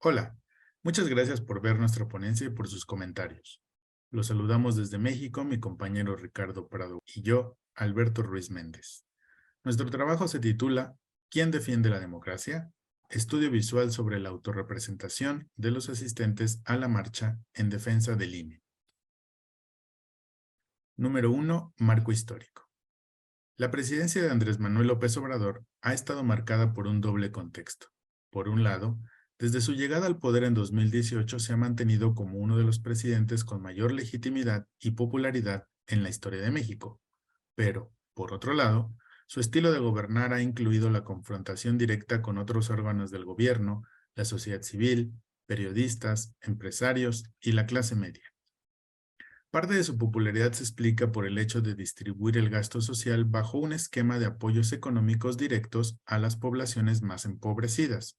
Hola, muchas gracias por ver nuestra ponencia y por sus comentarios. Los saludamos desde México, mi compañero Ricardo Prado y yo, Alberto Ruiz Méndez. Nuestro trabajo se titula ¿Quién defiende la democracia? Estudio visual sobre la autorrepresentación de los asistentes a la marcha en defensa del INE. Número 1. Marco histórico. La presidencia de Andrés Manuel López Obrador ha estado marcada por un doble contexto. Por un lado, desde su llegada al poder en 2018 se ha mantenido como uno de los presidentes con mayor legitimidad y popularidad en la historia de México. Pero, por otro lado, su estilo de gobernar ha incluido la confrontación directa con otros órganos del gobierno, la sociedad civil, periodistas, empresarios y la clase media. Parte de su popularidad se explica por el hecho de distribuir el gasto social bajo un esquema de apoyos económicos directos a las poblaciones más empobrecidas,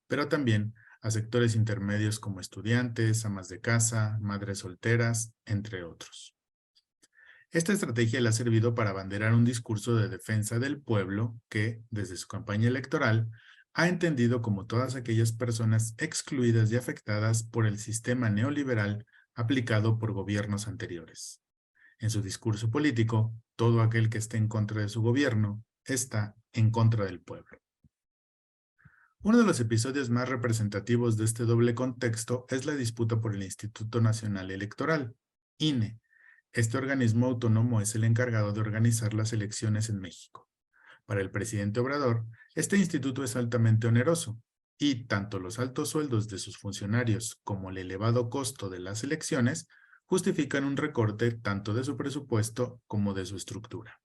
pero también a sectores intermedios como estudiantes, amas de casa, madres solteras, entre otros. Esta estrategia le ha servido para abanderar un discurso de defensa del pueblo que, desde su campaña electoral, ha entendido como todas aquellas personas excluidas y afectadas por el sistema neoliberal aplicado por gobiernos anteriores. En su discurso político, todo aquel que esté en contra de su gobierno está en contra del pueblo. Uno de los episodios más representativos de este doble contexto es la disputa por el Instituto Nacional Electoral, INE. Este organismo autónomo es el encargado de organizar las elecciones en México. Para el presidente Obrador, este instituto es altamente oneroso, y tanto los altos sueldos de sus funcionarios como el elevado costo de las elecciones justifican un recorte tanto de su presupuesto como de su estructura.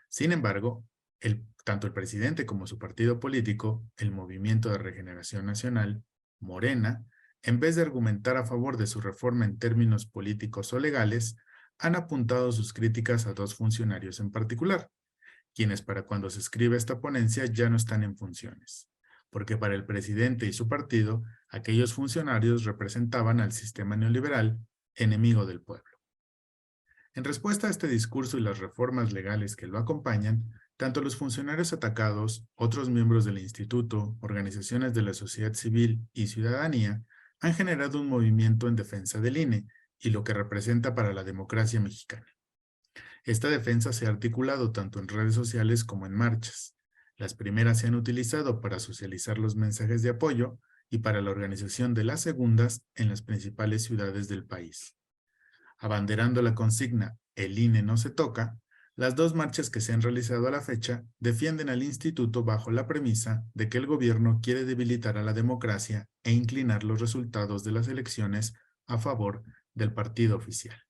Sin embargo, tanto el presidente como su partido político, el Movimiento de Regeneración Nacional, Morena, en vez de argumentar a favor de su reforma en términos políticos o legales, han apuntado sus críticas a dos funcionarios en particular, quienes para cuando se escribe esta ponencia ya no están en funciones, porque para el presidente y su partido, aquellos funcionarios representaban al sistema neoliberal, enemigo del pueblo. En respuesta a este discurso y las reformas legales que lo acompañan, tanto los funcionarios atacados, otros miembros del instituto, organizaciones de la sociedad civil y ciudadanía han generado un movimiento en defensa del INE y lo que representa para la democracia mexicana. Esta defensa se ha articulado tanto en redes sociales como en marchas. Las primeras se han utilizado para socializar los mensajes de apoyo y para la organización de las segundas en las principales ciudades del país. Abanderando la consigna "El INE no se toca", las dos marchas que se han realizado a la fecha defienden al instituto bajo la premisa de que el gobierno quiere debilitar a la democracia e inclinar los resultados de las elecciones a favor del partido oficial.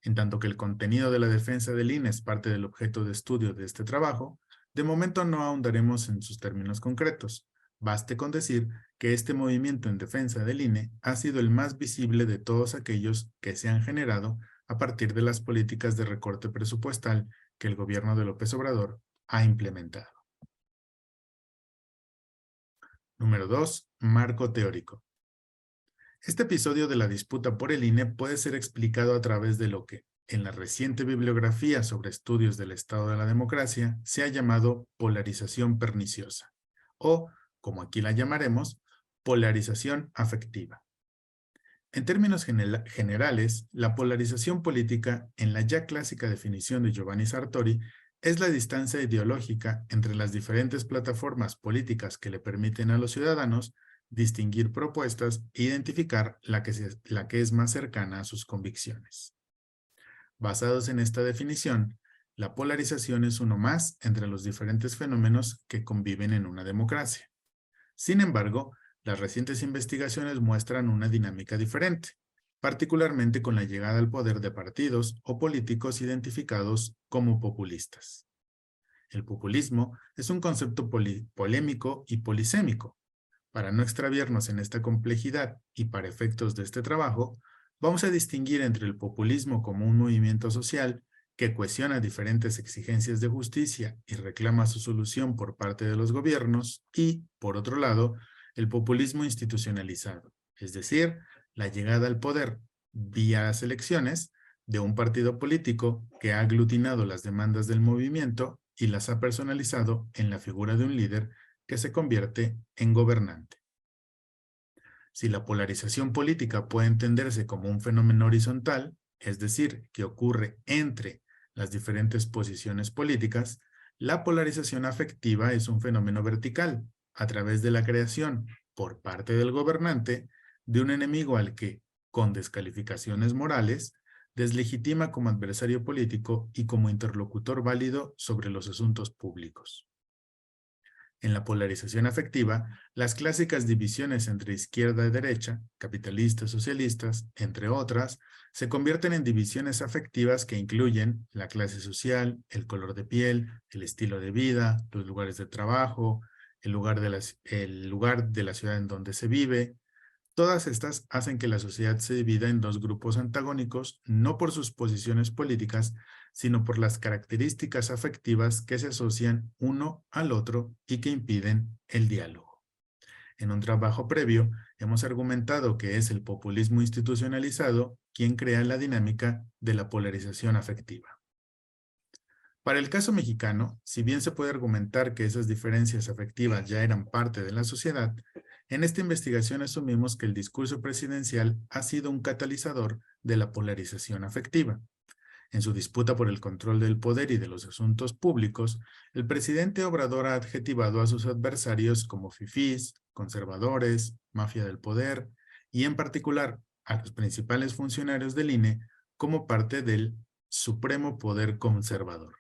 En tanto que el contenido de la defensa del INE es parte del objeto de estudio de este trabajo, de momento no ahondaremos en sus términos concretos. Baste con decir que este movimiento en defensa del INE ha sido el más visible de todos aquellos que se han generado a partir de las políticas de recorte presupuestal que el gobierno de López Obrador ha implementado. Número 2. Marco teórico. Este episodio de la disputa por el INE puede ser explicado a través de lo que, en la reciente bibliografía sobre estudios del estado de la democracia, se ha llamado polarización perniciosa, o, como aquí la llamaremos, polarización afectiva. En términos generales, la polarización política, en la ya clásica definición de Giovanni Sartori, es la distancia ideológica entre las diferentes plataformas políticas que le permiten a los ciudadanos distinguir propuestas e identificar la que es más cercana a sus convicciones. Basados en esta definición, la polarización es uno más entre los diferentes fenómenos que conviven en una democracia. Sin embargo, las recientes investigaciones muestran una dinámica diferente, particularmente con la llegada al poder de partidos o políticos identificados como populistas. El populismo es un concepto polémico y polisémico. Para no extraviarnos en esta complejidad y para efectos de este trabajo, vamos a distinguir entre el populismo como un movimiento social que cuestiona diferentes exigencias de justicia y reclama su solución por parte de los gobiernos y, por otro lado, el populismo institucionalizado, es decir, la llegada al poder vía las elecciones de un partido político que ha aglutinado las demandas del movimiento y las ha personalizado en la figura de un líder que se convierte en gobernante. Si la polarización política puede entenderse como un fenómeno horizontal, es decir, que ocurre entre las diferentes posiciones políticas, la polarización afectiva es un fenómeno vertical, a través de la creación, por parte del gobernante, de un enemigo al que, con descalificaciones morales, deslegitima como adversario político y como interlocutor válido sobre los asuntos públicos. En la polarización afectiva, las clásicas divisiones entre izquierda y derecha, capitalistas, socialistas, entre otras, se convierten en divisiones afectivas que incluyen la clase social, el color de piel, el estilo de vida, los lugares de trabajo, el lugar de la ciudad en donde se vive. Todas estas hacen que la sociedad se divida en dos grupos antagónicos, no por sus posiciones políticas, sino por las características afectivas que se asocian uno al otro y que impiden el diálogo. En un trabajo previo, hemos argumentado que es el populismo institucionalizado quien crea la dinámica de la polarización afectiva. Para el caso mexicano, si bien se puede argumentar que esas diferencias afectivas ya eran parte de la sociedad, en esta investigación asumimos que el discurso presidencial ha sido un catalizador de la polarización afectiva. En su disputa por el control del poder y de los asuntos públicos, el presidente Obrador ha adjetivado a sus adversarios como fifís, conservadores, mafia del poder y en particular a los principales funcionarios del INE como parte del supremo poder conservador.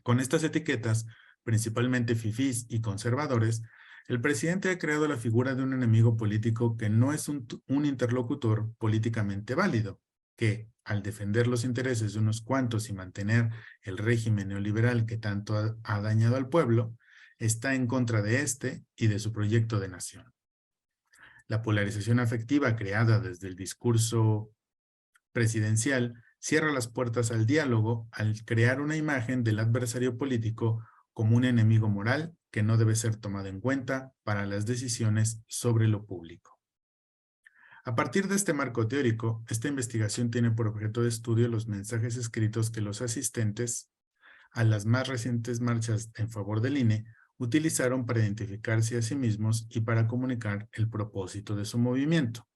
Con estas etiquetas, principalmente fifís y conservadores, el presidente ha creado la figura de un enemigo político que no es un interlocutor políticamente válido, que, al defender los intereses de unos cuantos y mantener el régimen neoliberal que tanto ha dañado al pueblo, está en contra de este y de su proyecto de nación. La polarización afectiva creada desde el discurso presidencial cierra las puertas al diálogo al crear una imagen del adversario político como un enemigo moral que no debe ser tomado en cuenta para las decisiones sobre lo público. A partir de este marco teórico, esta investigación tiene por objeto de estudio los mensajes escritos que los asistentes a las más recientes marchas en favor del INE utilizaron para identificarse a sí mismos y para comunicar el propósito de su movimiento.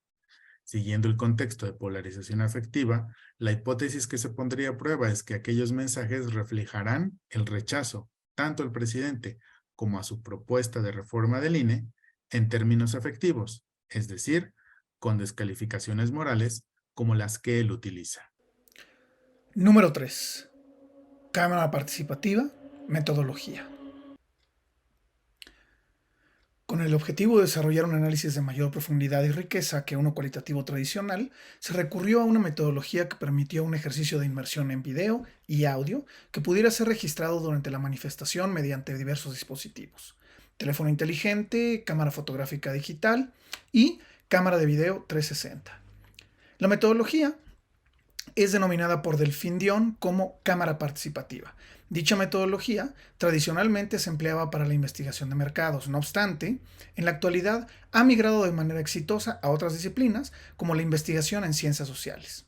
Siguiendo el contexto de polarización afectiva, la hipótesis que se pondría a prueba es que aquellos mensajes reflejarán el rechazo, tanto al presidente como a su propuesta de reforma del INE, en términos afectivos, es decir, con descalificaciones morales como las que él utiliza. Número 3. Cámara participativa, metodología. Con el objetivo de desarrollar un análisis de mayor profundidad y riqueza que uno cualitativo tradicional, se recurrió a una metodología que permitió un ejercicio de inmersión en video y audio que pudiera ser registrado durante la manifestación mediante diversos dispositivos: teléfono inteligente, cámara fotográfica digital y cámara de video 360. La metodología es denominada por Delfín Dion como cámara participativa. Dicha metodología tradicionalmente se empleaba para la investigación de mercados. No obstante, en la actualidad ha migrado de manera exitosa a otras disciplinas, como la investigación en ciencias sociales.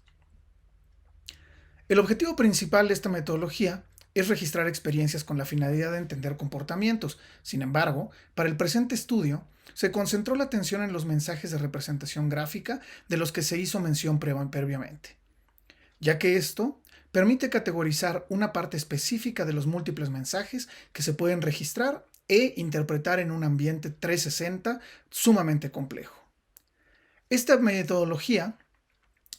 El objetivo principal de esta metodología es registrar experiencias con la finalidad de entender comportamientos. Sin embargo, para el presente estudio, se concentró la atención en los mensajes de representación gráfica de los que se hizo mención previamente, ya que esto permite categorizar una parte específica de los múltiples mensajes que se pueden registrar e interpretar en un ambiente 360 sumamente complejo. Esta metodología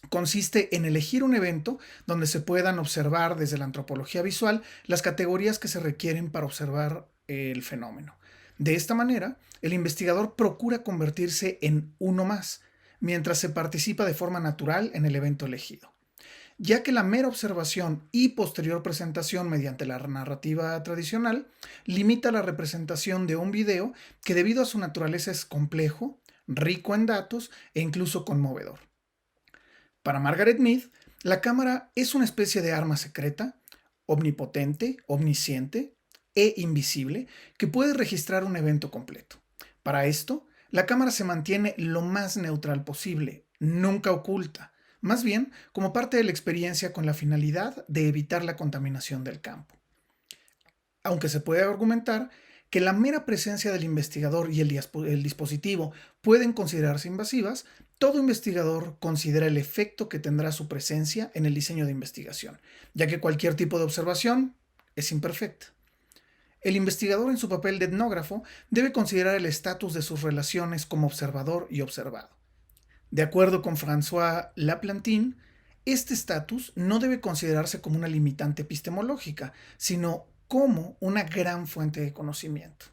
consiste en elegir un evento donde se puedan observar desde la antropología visual las categorías que se requieren para observar el fenómeno. De esta manera, el investigador procura convertirse en uno más, mientras se participa de forma natural en el evento elegido, ya que la mera observación y posterior presentación mediante la narrativa tradicional limita la representación de un video que, debido a su naturaleza, es complejo, rico en datos e incluso conmovedor. Para Margaret Mead, la cámara es una especie de arma secreta, omnipotente, omnisciente e invisible que puede registrar un evento completo. Para esto, la cámara se mantiene lo más neutral posible, nunca oculta, más bien como parte de la experiencia con la finalidad de evitar la contaminación del campo. Aunque se puede argumentar que la mera presencia del investigador y el dispositivo pueden considerarse invasivas, todo investigador considera el efecto que tendrá su presencia en el diseño de investigación, ya que cualquier tipo de observación es imperfecta. El investigador en su papel de etnógrafo debe considerar el estatus de sus relaciones como observador y observado. De acuerdo con François Laplantin, este estatus no debe considerarse como una limitante epistemológica, sino como una gran fuente de conocimiento.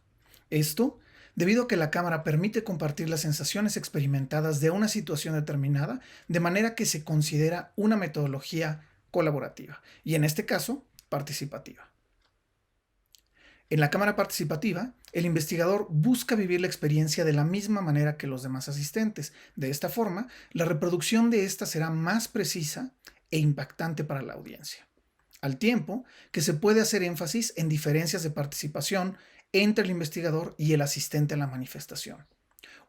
Esto, debido a que la cámara permite compartir las sensaciones experimentadas de una situación determinada, de manera que se considera una metodología colaborativa, y en este caso, participativa. En la cámara participativa, el investigador busca vivir la experiencia de la misma manera que los demás asistentes. De esta forma, la reproducción de esta será más precisa e impactante para la audiencia, al tiempo que se puede hacer énfasis en diferencias de participación entre el investigador y el asistente a la manifestación.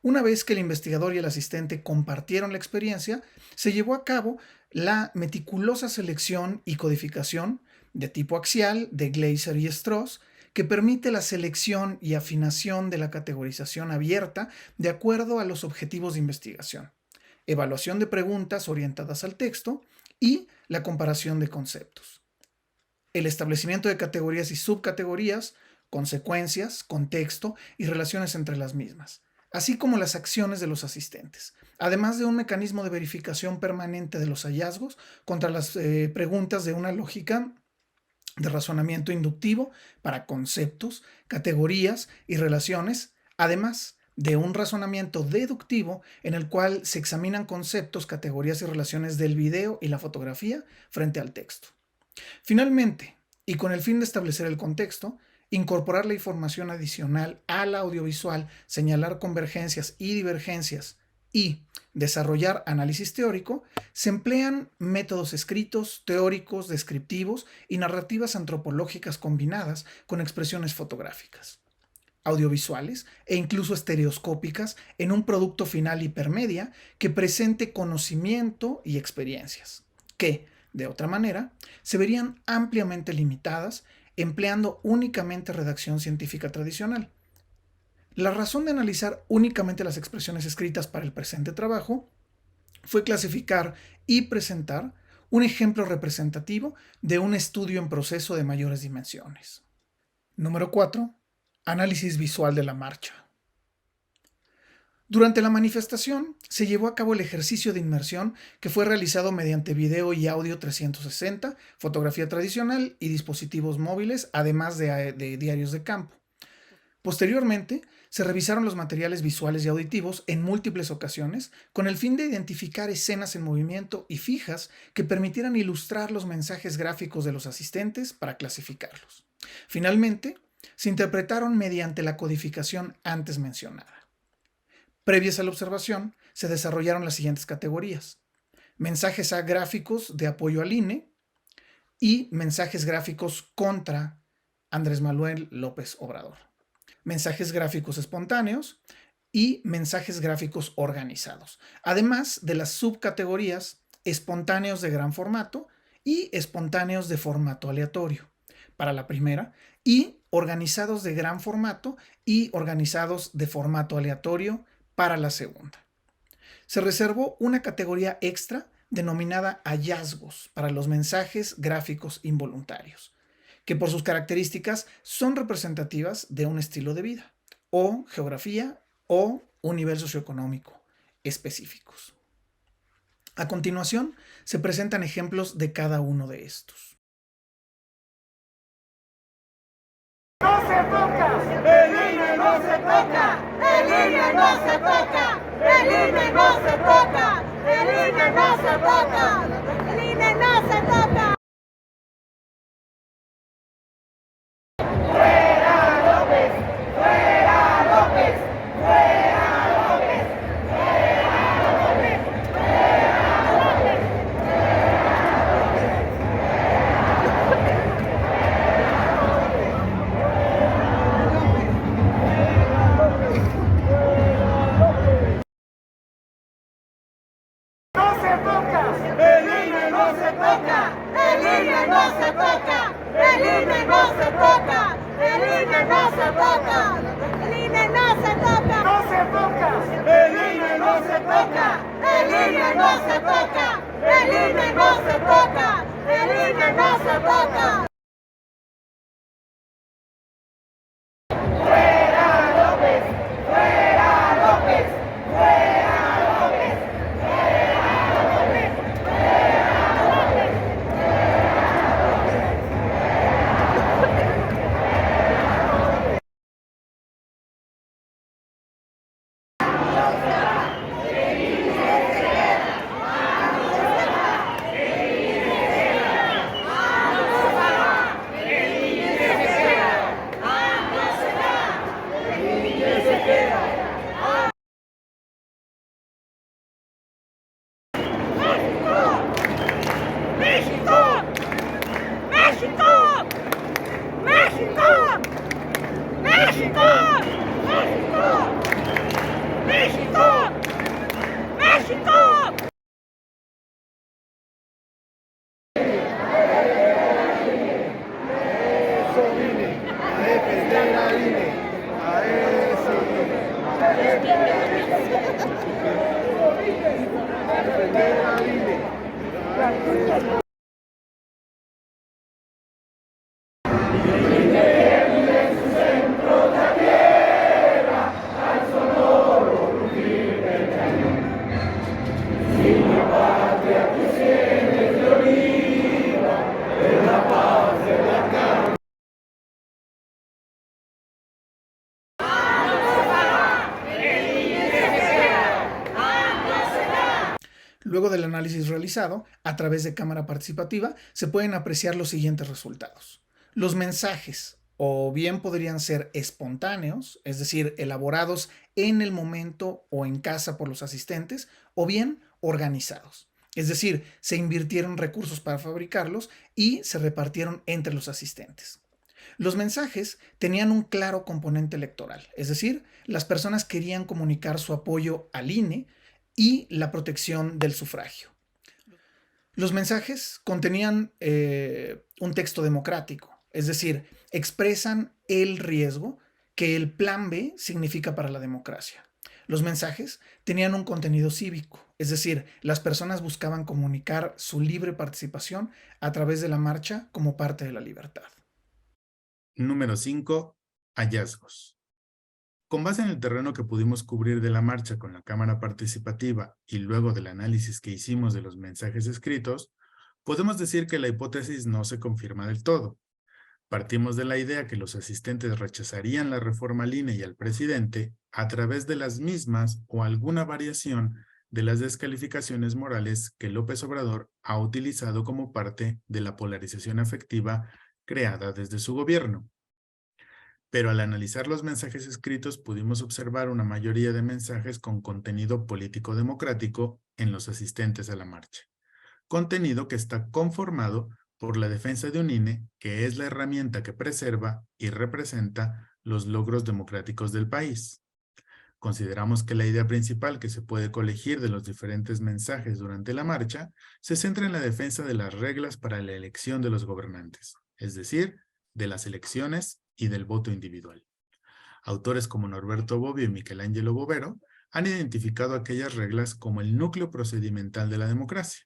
Una vez que el investigador y el asistente compartieron la experiencia, se llevó a cabo la meticulosa selección y codificación de tipo axial de Glaser y Strauss, que permite la selección y afinación de la categorización abierta de acuerdo a los objetivos de investigación, evaluación de preguntas orientadas al texto y la comparación de conceptos. El establecimiento de categorías y subcategorías, consecuencias, contexto y relaciones entre las mismas, así como las acciones de los asistentes, además de un mecanismo de verificación permanente de los hallazgos contra las preguntas de una lógica de razonamiento inductivo para conceptos, categorías y relaciones, además de un razonamiento deductivo en el cual se examinan conceptos, categorías y relaciones del video y la fotografía frente al texto. Finalmente, y con el fin de establecer el contexto, incorporar la información adicional al audiovisual, señalar convergencias y divergencias y desarrollar análisis teórico, se emplean métodos escritos, teóricos, descriptivos y narrativas antropológicas combinadas con expresiones fotográficas, audiovisuales e incluso estereoscópicas en un producto final hipermedia que presente conocimiento y experiencias, que, de otra manera, se verían ampliamente limitadas empleando únicamente redacción científica tradicional. La razón de analizar únicamente las expresiones escritas para el presente trabajo fue clasificar y presentar un ejemplo representativo de un estudio en proceso de mayores dimensiones. Número 4. Análisis visual de la marcha. Durante la manifestación se llevó a cabo el ejercicio de inmersión que fue realizado mediante video y audio 360, fotografía tradicional y dispositivos móviles, además de diarios de campo. Posteriormente, se revisaron los materiales visuales y auditivos en múltiples ocasiones con el fin de identificar escenas en movimiento y fijas que permitieran ilustrar los mensajes gráficos de los asistentes para clasificarlos. Finalmente, se interpretaron mediante la codificación antes mencionada. Previas a la observación, se desarrollaron las siguientes categorías: mensajes gráficos de apoyo al INE y mensajes gráficos contra Andrés Manuel López Obrador, mensajes gráficos espontáneos y mensajes gráficos organizados, además de las subcategorías espontáneos de gran formato y espontáneos de formato aleatorio para la primera, y organizados de gran formato y organizados de formato aleatorio para la segunda. Se reservó una categoría extra denominada hallazgos para los mensajes gráficos involuntarios, que por sus características son representativas de un estilo de vida, o geografía, o un nivel socioeconómico específicos. A continuación, se presentan ejemplos de cada uno de estos. ¡No se toca! ¡El INE no se toca! ¡El INE no se toca! ¡El INE no se toca! ¡El INE no se toca! ¡El INE no se toca! ¡El INE no se toca! ¡El INE no se toca! El INE no se toca. El INE no se toca. No se toca. El INE no se toca. El INE no se toca. El INE no se toca. El INE no se toca. ¡México! ¡México! ¡México! ¡México! ¡México! ¡México! ¡México! Luego del análisis realizado, a través de cámara participativa, se pueden apreciar los siguientes resultados. Los mensajes, o bien podrían ser espontáneos, es decir, elaborados en el momento o en casa por los asistentes, o bien organizados. Es decir, se invirtieron recursos para fabricarlos y se repartieron entre los asistentes. Los mensajes tenían un claro componente electoral, es decir, las personas querían comunicar su apoyo al INE y la protección del sufragio. Los mensajes contenían un texto democrático, es decir, expresan el riesgo que el plan B significa para la democracia. Los mensajes tenían un contenido cívico, es decir, las personas buscaban comunicar su libre participación a través de la marcha como parte de la libertad. Número 5. Hallazgos. Con base en el terreno que pudimos cubrir de la marcha con la cámara participativa y luego del análisis que hicimos de los mensajes escritos, podemos decir que la hipótesis no se confirma del todo. Partimos de la idea que los asistentes rechazarían la reforma al INE y al presidente a través de las mismas o alguna variación de las descalificaciones morales que López Obrador ha utilizado como parte de la polarización afectiva creada desde su gobierno. Pero al analizar los mensajes escritos pudimos observar una mayoría de mensajes con contenido político-democrático en los asistentes a la marcha. Contenido que está conformado por la defensa de un INE, que es la herramienta que preserva y representa los logros democráticos del país. Consideramos que la idea principal que se puede colegir de los diferentes mensajes durante la marcha se centra en la defensa de las reglas para la elección de los gobernantes, es decir, de las elecciones y del voto individual. Autores como Norberto Bobbio y Michelangelo Bovero han identificado aquellas reglas como el núcleo procedimental de la democracia.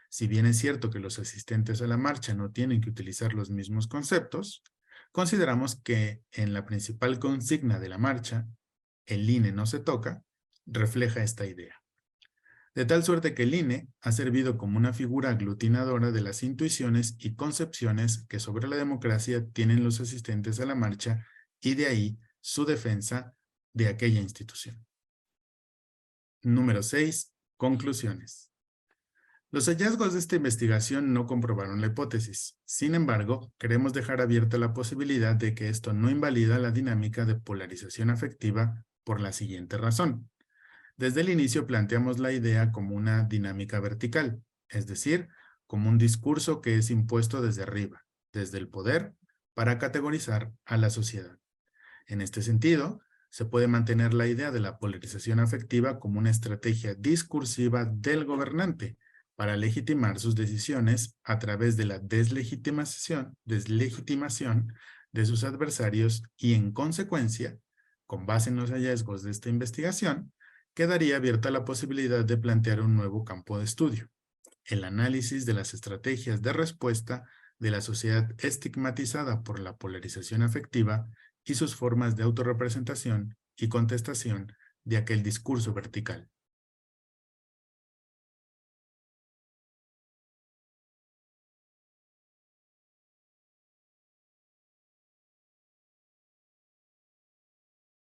Si bien es cierto que los asistentes a la marcha no tienen que utilizar los mismos conceptos, consideramos que en la principal consigna de la marcha, el INE no se toca, refleja esta idea. De tal suerte que el INE ha servido como una figura aglutinadora de las intuiciones y concepciones que sobre la democracia tienen los asistentes a la marcha y de ahí su defensa de aquella institución. Número 6. Conclusiones. Los hallazgos de esta investigación no comprobaron la hipótesis. Sin embargo, queremos dejar abierta la posibilidad de que esto no invalida la dinámica de polarización afectiva por la siguiente razón. Desde el inicio planteamos la idea como una dinámica vertical, es decir, como un discurso que es impuesto desde arriba, desde el poder, para categorizar a la sociedad. En este sentido, se puede mantener la idea de la polarización afectiva como una estrategia discursiva del gobernante para legitimar sus decisiones a través de la deslegitimación de sus adversarios y, en consecuencia, con base en los hallazgos de esta investigación, quedaría abierta la posibilidad de plantear un nuevo campo de estudio: el análisis de las estrategias de respuesta de la sociedad estigmatizada por la polarización afectiva y sus formas de autorrepresentación y contestación de aquel discurso vertical.